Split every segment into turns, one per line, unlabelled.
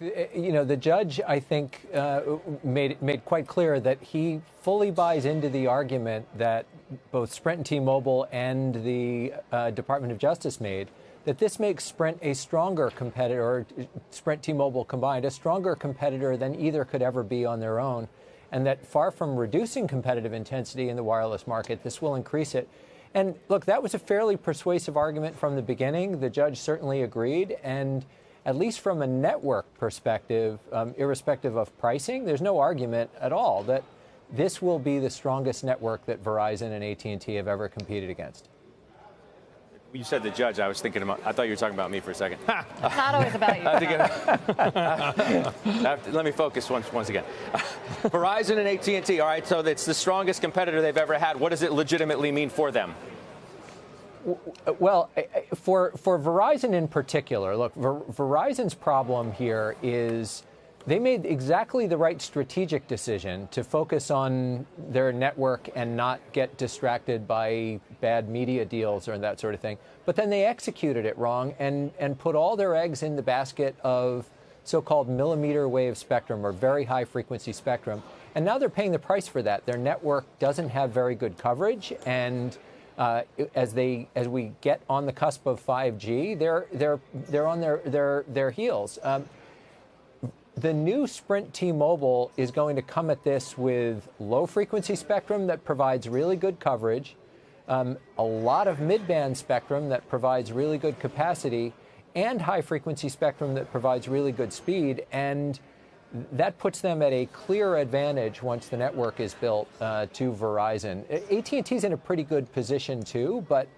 The judge, I think, made quite clear that he fully buys into the argument that both Sprint and T-Mobile and the Department of Justice made, that this makes Sprint a stronger competitor, or Sprint T-Mobile combined, a stronger competitor than either could ever be on their own, and that far from reducing competitive intensity in the wireless market, this will increase it. And look, that was a fairly persuasive argument from the beginning. The judge certainly agreed, and at least from a network perspective, irrespective of pricing, there's no argument at all that this will be the strongest network that Verizon and AT&T have ever competed against.
You said the judge. I thought you were talking about me for a second.
It's not always about you.
Let me focus once again. Verizon and AT&T. All right, so it's the strongest competitor they've ever had. What does it legitimately mean for them?
Well, for Verizon in particular, look, Verizon's problem here is they made exactly the right strategic decision to focus on their network and not get distracted by bad media deals or that sort of thing. But then they executed it wrong and put all their eggs in the basket of so-called millimeter wave spectrum or very high frequency spectrum. And now they're paying the price for that. Their network doesn't have very good coverage, and as we get on the cusp of 5G, they're on their heels. The new Sprint T-Mobile is going to come at this with low-frequency spectrum that provides really good coverage, a lot of mid-band spectrum that provides really good capacity, and high-frequency spectrum that provides really good speed. And that puts them at a clear advantage once the network is built to Verizon. AT&T is in a pretty good position, too, but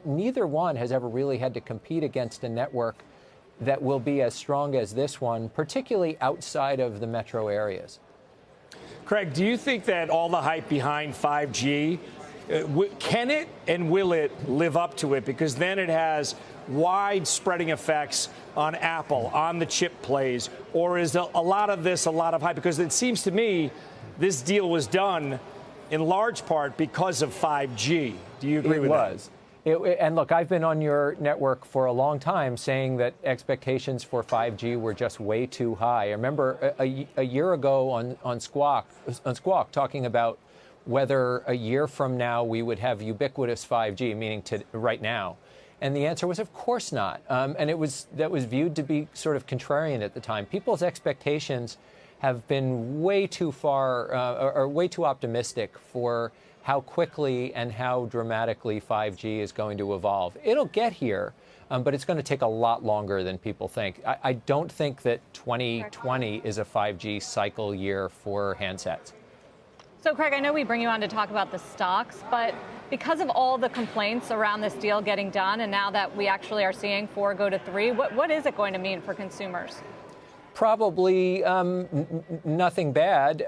neither one has ever really had to compete against a network that will be as strong as this one, particularly outside of the metro areas.
Craig, do you think that all the hype behind 5G, can it and will it live up to it? Because then it has wide-spreading effects on Apple, on the chip plays, or is a lot of this a lot of hype? Because it seems to me this deal was done in large part because of 5G. Do you agree with that?
And look, I've been on your network for a long time saying that expectations for 5G were just way too high. I remember a year ago on Squawk talking about whether a year from now we would have ubiquitous 5G, meaning to right now. And the answer was, of course not. And that was viewed to be sort of contrarian at the time. People's expectations have been way too far or way too optimistic for how quickly and how dramatically 5G is going to evolve. It'll get here, but it's going to take a lot longer than people think. I don't think that 2020 is a 5G cycle year for handsets.
So, Craig, I know we bring you on to talk about the stocks, but because of all the complaints around this deal getting done, and now that we actually are seeing 4 go to 3, what is it going to mean for consumers?
Probably nothing bad.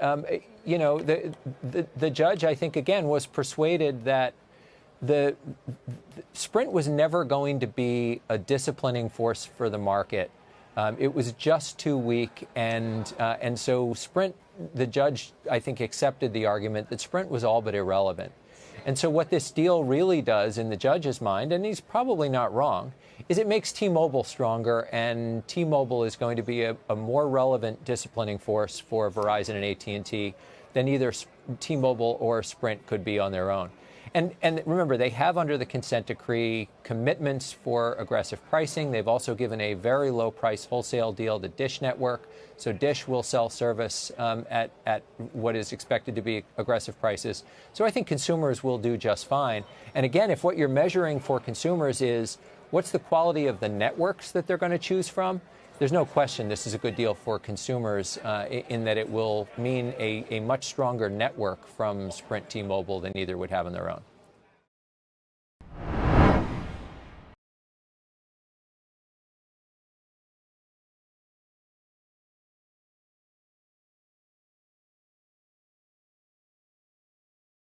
The judge, I think, again, was persuaded that the Sprint was never going to be a disciplining force for the market. It was just too weak, and so Sprint, the judge, I think, accepted the argument that Sprint was all but irrelevant. And so what this deal really does in the judge's mind, and he's probably not wrong, is it makes T-Mobile stronger, and T-Mobile is going to be a more relevant disciplining force for Verizon and AT&T than either T-Mobile or Sprint could be on their own. And remember, they have under the consent decree commitments for aggressive pricing. They've also given a very low price wholesale deal to Dish Network. So Dish will sell service at what is expected to be aggressive prices. So I think consumers will do just fine. And again, if what you're measuring for consumers is what's the quality of the networks that they're going to choose from, there's no question this is a good deal for consumers in that it will mean a much stronger network from Sprint T-Mobile than either would have on their own.